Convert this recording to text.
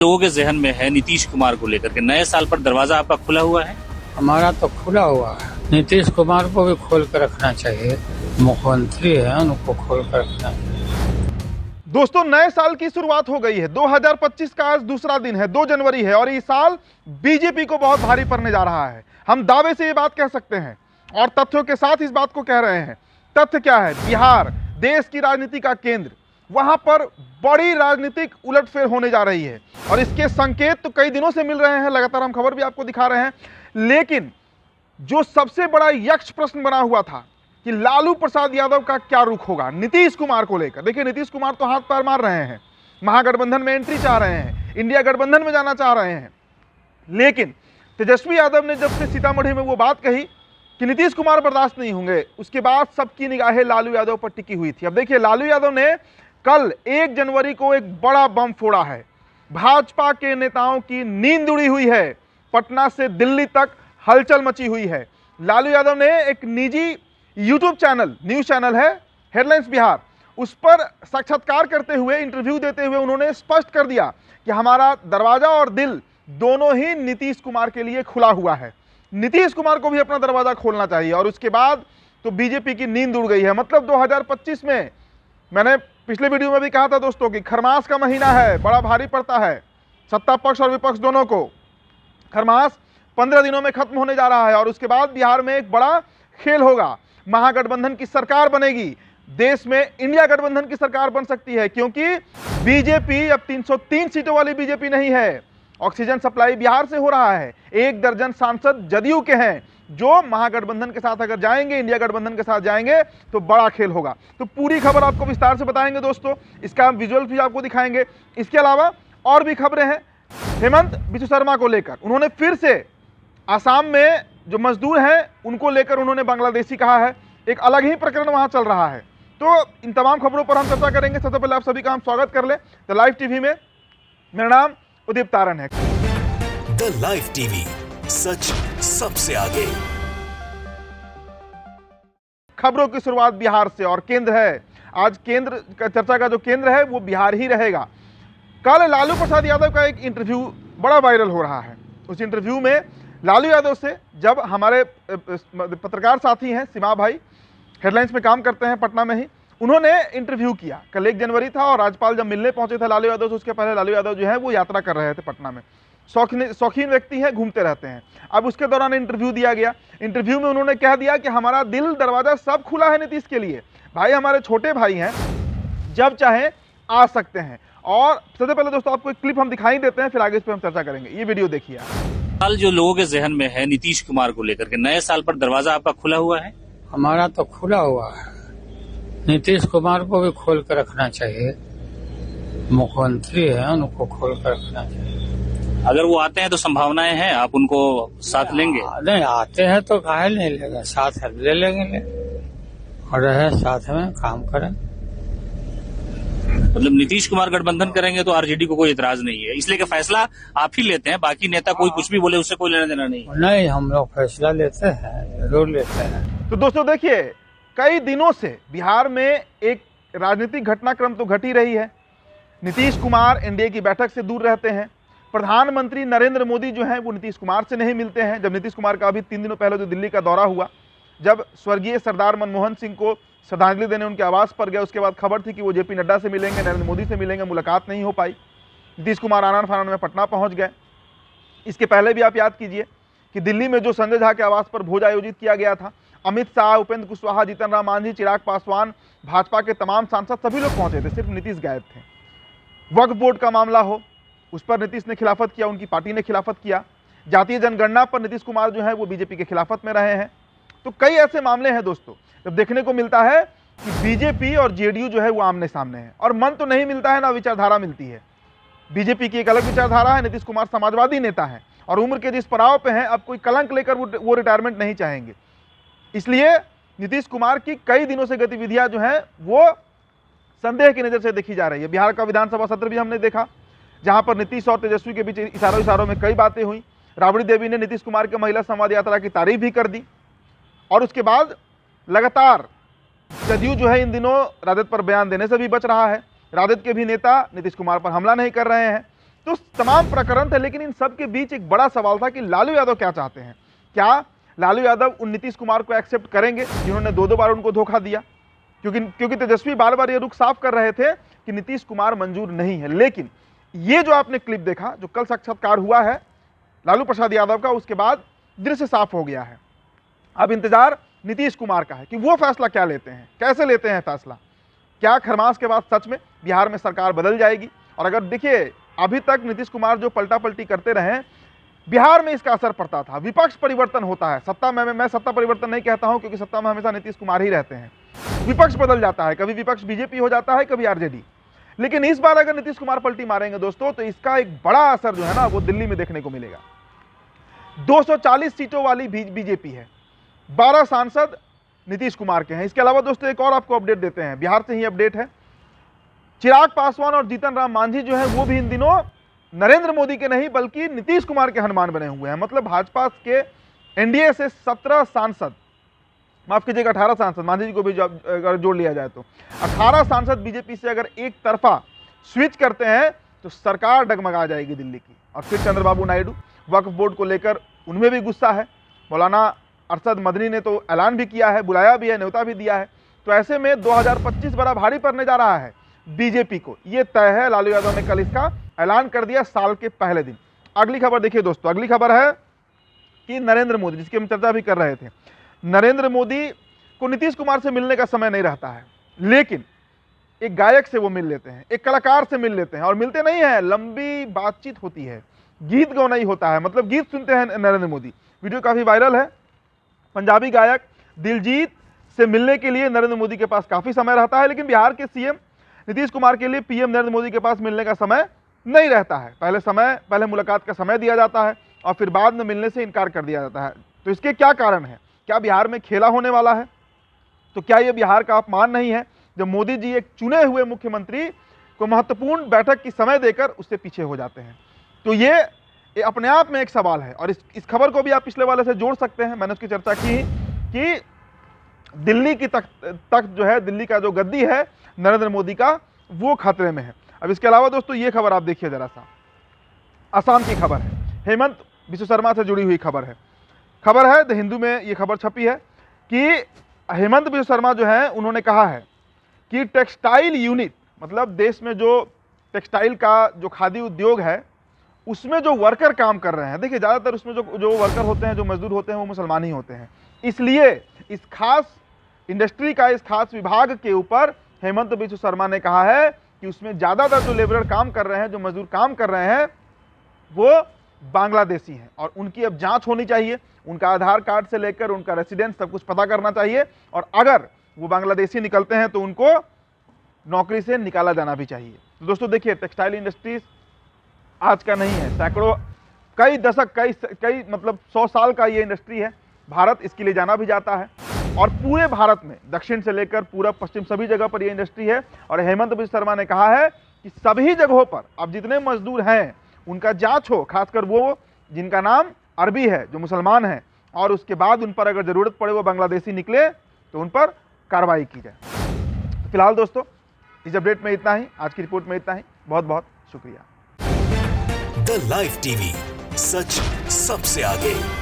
लोगों के जहन में है नीतीश कुमार को लेकर के नए साल पर दरवाजा आपका खुला हुआ है? हमारा तो खुला हुआ है। नीतीश कुमार को भी खोल कर रखना चाहिए, मुख्यमंत्री है उनको खोल कर रखना चाहिए। दोस्तों, नए साल की शुरुआत हो गई है। 2025 का आज दूसरा दिन है, 2 जनवरी है और ये साल बीजेपी को बहुत भारी पड़ने जा रहा है। हम दावे से ये बात कह सकते हैं और तथ्यों के साथ इस बात को कह रहे हैं। तथ्य क्या है? बिहार देश की राजनीति का केंद्र, वहां पर बड़ी राजनीतिक उलटफेर होने जा रही है और इसके संकेत तो कई दिनों से मिल रहे हैं। लगातार हम खबर भी आपको दिखा रहे हैं, लेकिन जो सबसे बड़ा यक्ष प्रश्न बना हुआ था कि लालू प्रसाद यादव का क्या रुख होगा नीतीश कुमार को लेकर। देखिए, नीतीश कुमार तो हाथ पैर मार रहे हैं, महागठबंधन में एंट्री चाह रहे हैं, इंडिया गठबंधन में जाना चाह रहे हैं, लेकिन तेजस्वी यादव ने जब से सीतामढ़ी में वो बात कही कि नीतीश कुमार बर्दाश्त नहीं होंगे, उसके बाद सबकी निगाहें लालू यादव पर टिकी हुई थी। अब देखिए, लालू यादव ने कल 1 जनवरी को एक बड़ा बम फोड़ा है। भाजपा के नेताओं की नींद उड़ी हुई है, पटना से दिल्ली तक हलचल मची हुई है। लालू यादव ने एक निजी यूट्यूब चैनल, न्यूज चैनल है हेडलाइंस बिहार, उस पर साक्षात्कार करते हुए, इंटरव्यू देते हुए उन्होंने स्पष्ट कर दिया कि हमारा दरवाजा और दिल दोनों ही नीतीश कुमार के लिए खुला हुआ है। नीतीश कुमार को भी अपना दरवाजा खोलना चाहिए। और उसके बाद तो बीजेपी की नींद उड़ गई है। मतलब 2025 में, मैंने पिछले वीडियो में भी कहा था दोस्तों कि खरमास का महीना है, बड़ा भारी पड़ता है सत्ता पक्ष और विपक्ष दोनों को। खरमास 15 दिनों में खत्म होने जा रहा है और उसके बाद बिहार में एक बड़ा खेल होगा। महागठबंधन की सरकार बनेगी, देश में इंडिया गठबंधन की सरकार बन सकती है, क्योंकि बीजेपी अब 303 सीटों वाली बीजेपी नहीं है। ऑक्सीजन सप्लाई बिहार से हो रहा है। 1 दर्जन सांसद जदयू के हैं जो महागठबंधन के साथ अगर जाएंगे, इंडिया गठबंधन के साथ जाएंगे तो बड़ा खेल होगा। तो पूरी खबर आपको विस्तार से बताएंगे दोस्तों, इसका हम विजुअल भी आपको दिखाएंगे। इसके अलावा और भी खबरें हैं हेमंत बिस्व शर्मा को लेकर। उन्होंने फिर से आसाम में जो मजदूर हैं उनको लेकर उन्होंने बांग्लादेशी कहा है, एक अलग ही प्रकरण वहां चल रहा है। तो इन तमाम खबरों पर हम चर्चा करेंगे। सबसे पहले आप सभी का हम स्वागत कर ले द लाइव टीवी में। मेरा नाम उदीप तारन है। द लाइव टीवी, सच सबसे आगे। खबरों की शुरुआत बिहार से और केंद्र है। आज केंद्र का चर्चा का जो केंद्र है वो बिहार ही रहेगा। कल लालू प्रसाद यादव का एक इंटरव्यू बड़ा वायरल हो रहा है। उस इंटरव्यू में लालू यादव से जब हमारे पत्रकार साथी हैं सीमा भाई, हेडलाइंस में काम करते हैं पटना में ही, उन्होंने इंटरव्यू किया। कल 1 जनवरी था और राज्यपाल जब मिलने पहुंचे थे लालू यादव से, उसके पहले लालू यादव जो है वो यात्रा कर रहे थे पटना में। शौकीन व्यक्ति हैं, घूमते रहते हैं। अब उसके दौरान इंटरव्यू दिया गया। इंटरव्यू में उन्होंने कह दिया कि हमारा दिल दरवाजा सब खुला है नीतीश के लिए, भाई हमारे छोटे भाई हैं, जब चाहे आ सकते हैं। और सबसे पहले दोस्तों आपको एक क्लिप हम दिखाई देते हैं, फिर आगे इस पर हम चर्चा करेंगे। ये वीडियो देखिए। साल जो लोगों के जहन में है नीतीश कुमार को लेकर के नए साल पर दरवाजा आपका खुला हुआ है? हमारा तो खुला हुआ है। नीतीश कुमार को भी खोल कर रखना चाहिए, मुख्यमंत्री है उनको खोल कर रखना चाहिए। अगर वो आते हैं तो संभावनाएं हैं, आप उनको साथ लेंगे? नहीं आते हैं तो काहे नहीं लेगा, साथ ले लेंगे और रहे साथ में काम करें। मतलब नीतीश कुमार गठबंधन करेंगे तो आरजेडी को कोई इतराज नहीं है, इसलिए कि फैसला आप ही लेते हैं, बाकी नेता कोई कुछ भी बोले उससे कोई लेना देना नहीं? नहीं, हम लोग फैसला लेते हैं, जरूर लेते हैं। तो दोस्तों देखिए, कई दिनों से बिहार में एक राजनीतिक घटनाक्रम तो घट ही रही है। नीतीश कुमार एनडीए की बैठक से दूर रहते हैं। प्रधानमंत्री नरेंद्र मोदी जो हैं वो नीतीश कुमार से नहीं मिलते हैं। जब नीतीश कुमार का अभी 3 दिनों पहले जो दिल्ली का दौरा हुआ, जब स्वर्गीय सरदार मनमोहन सिंह को श्रद्धांजलि देने उनके आवास पर गया, उसके बाद खबर थी कि वो जेपी नड्डा से मिलेंगे, नरेंद्र मोदी से मिलेंगे, मुलाकात नहीं हो पाई। नीतीश कुमार आनन फानन में पटना पहुंच गए। इसके पहले भी आप याद कीजिए कि दिल्ली में जो संजय झा के आवास पर भोज आयोजित किया गया था, अमित शाह, उपेंद्र कुशवाहा, जीतन राम मांझी, चिराग पासवान, भाजपा के तमाम सांसद सभी लोग पहुंचे थे, सिर्फ नीतीश गायब थे। वक्फ बोर्ड का मामला हो, उस पर नीतीश ने खिलाफत किया, उनकी पार्टी ने खिलाफत किया। जातीय जनगणना पर नीतीश कुमार जो है वो बीजेपी के खिलाफत में रहे हैं। तो कई ऐसे मामले हैं दोस्तों, जब देखने को मिलता है कि बीजेपी और जेडीयू जो है वो आमने सामने है और मन तो नहीं मिलता है, ना विचारधारा मिलती है। बीजेपी की एक अलग विचारधारा है, नीतीश कुमार समाजवादी नेता है और उम्र के जिस पड़ाव पे हैं, अब कोई कलंक लेकर वो रिटायरमेंट नहीं चाहेंगे। इसलिए नीतीश कुमार की कई दिनों से गतिविधियां जो हैं वो संदेह की नजर से देखी जा रही है। बिहार का विधानसभा सत्र भी हमने देखा, जहां पर नीतीश और तेजस्वी के बीच इशारों में कई बातें हुई। राबड़ी देवी ने नीतीश कुमार के महिला संवाद यात्रा की तारीफ भी कर दी और उसके बाद लगातार जदयू जो है इन दिनों राजद पर बयान देने से भी बच रहा है। राजद के भी नेता नीतीश कुमार पर हमला नहीं कर रहे हैं। तो तमाम प्रकरण थे, लेकिन इन सब के बीच एक बड़ा सवाल था कि लालू यादव क्या चाहते हैं। क्या लालू यादव उन नीतीश कुमार को एक्सेप्ट करेंगे जिन्होंने दो बार उनको धोखा दिया? क्योंकि तेजस्वी बार बार ये रुख साफ कर रहे थे कि नीतीश कुमार मंजूर नहीं है। लेकिन ये जो आपने क्लिप देखा, जो कल साक्षात्कार हुआ है लालू प्रसाद यादव का, उसके बाद दृश्य साफ हो गया है। अब इंतजार नीतीश कुमार का है कि वो फैसला क्या लेते हैं, कैसे लेते हैं फैसला। क्या खरमास के बाद सच में बिहार में सरकार बदल जाएगी? और अगर देखिए, अभी तक नीतीश कुमार जो पलटा पलटी करते रहे, बिहार में इसका असर पड़ता था। विपक्ष परिवर्तन होता है, सत्ता में मैं सत्ता परिवर्तन नहीं कहता हूं, क्योंकि सत्ता में हमेशा नीतीश कुमार ही रहते हैं। विपक्ष बदल जाता है, कभी विपक्ष बीजेपी हो जाता है, कभी आरजेडी। लेकिन इस बार अगर नीतीश कुमार पलटी मारेंगे दोस्तों, तो इसका एक बड़ा असर जो है ना, वो दिल्ली में देखने को मिलेगा। 240 सीटों वाली बीजेपी है, 12 सांसद नीतीश कुमार के हैं। इसके अलावा दोस्तों एक और आपको अपडेट देते हैं, बिहार से ही अपडेट है। चिराग पासवान और जीतन राम मांझी जो है, वो भी इन दिनों नरेंद्र मोदी के नहीं बल्कि नीतीश कुमार के हनुमान बने हुए हैं। मतलब भाजपा के एनडीए से 17 सांसद, माफ कीजिएगा 18 सांसद, मांझी जी को भी अगर जोड़ लिया जाए तो 18 सांसद बीजेपी से अगर एक तरफा स्विच करते हैं तो सरकार डगमगा जाएगी दिल्ली की। और फिर चंद्रबाबू नायडू वक्फ बोर्ड को लेकर उनमें भी गुस्सा है। मौलाना अरशद मदनी ने तो ऐलान भी किया है, बुलाया भी है, न्योता भी दिया है। तो ऐसे में 2025 बड़ा भारी पड़ने जा रहा है बीजेपी को, ये तय है। लालू यादव ने कल इसका ऐलान कर दिया साल के पहले दिन। अगली खबर देखिए दोस्तों, अगली खबर है कि नरेंद्र मोदी, जिसकी हम चर्चा भी कर रहे थे, नरेंद्र मोदी को नीतीश कुमार से मिलने का समय नहीं रहता है, लेकिन एक गायक से वो मिल लेते हैं, एक कलाकार से मिल लेते हैं। और मिलते नहीं है, लंबी बातचीत होती है, गीत गाना ही होता है, मतलब गीत सुनते हैं नरेंद्र मोदी। वीडियो काफी वायरल है। पंजाबी गायक दिलजीत से मिलने के लिए नरेंद्र मोदी के पास काफी समय रहता है, लेकिन बिहार के सीएम नीतीश कुमार के लिए पीएम नरेंद्र मोदी के पास मिलने का समय नहीं रहता है। पहले मुलाकात का समय दिया जाता है और फिर बाद में मिलने से इनकार कर दिया जाता है। तो इसके क्या कारण है? क्या बिहार में खेला होने वाला है? तो क्या यह बिहार का अपमान नहीं है जब मोदी जी एक चुने हुए मुख्यमंत्री को महत्वपूर्ण बैठक की समय देकर उससे पीछे हो जाते हैं? तो ये अपने आप में एक सवाल है। और इस खबर को भी आप पिछले वाले से जोड़ सकते हैं। मैंने उसकी चर्चा की कि दिल्ली की तख्त जो है, दिल्ली का जो गद्दी है नरेंद्र मोदी का, वो खतरे में है। अब इसके अलावा दोस्तों ये खबर आप देखिए जरा सा, असम की खबर है, हेमंत बिश्व शर्मा से जुड़ी हुई खबर है द हिंदू में ये खबर छपी है कि हेमंत बिश्व शर्मा जो है, उन्होंने कहा है कि टेक्सटाइल यूनिट, मतलब देश में जो टेक्सटाइल का जो खादी उद्योग है, उसमें जो वर्कर काम कर रहे हैं, देखिए ज़्यादातर उसमें जो वर्कर होते हैं, जो मजदूर होते हैं, वो मुसलमान ही होते हैं। इसलिए इस खास इंडस्ट्री का, इस खास विभाग के ऊपर हेमंत बिश्व शर्मा ने कहा है कि उसमें ज़्यादातर जो लेबरर काम कर रहे हैं, जो मजदूर काम कर रहे हैं, वो बांग्लादेशी हैं और उनकी अब जांच होनी चाहिए। उनका आधार कार्ड से लेकर उनका रेसिडेंस सब कुछ पता करना चाहिए, और अगर वो बांग्लादेशी निकलते हैं तो उनको नौकरी से निकाला जाना भी चाहिए। तो दोस्तों देखिए, टेक्सटाइल इंडस्ट्रीज आज का नहीं है, सैकड़ों, कई दशक, कई मतलब 100 साल का ये इंडस्ट्री है। भारत इसके लिए जाना भी जाता है, और पूरे भारत में दक्षिण से लेकर पूरब पश्चिम सभी जगह पर ये इंडस्ट्री है। और हेमंत बिश्व शर्मा ने कहा है कि सभी जगहों पर अब जितने मजदूर हैं उनका जांच हो, खासकर वो जिनका नाम अरबी है, जो मुसलमान हैं, और उसके बाद उन पर अगर जरूरत पड़े वो बांग्लादेशी निकले तो उन पर कार्रवाई की जाए। तो फिलहाल दोस्तों इस अपडेट में इतना ही, आज की रिपोर्ट में इतना ही। बहुत बहुत शुक्रिया। द लाइव टीवी, सच सबसे आगे।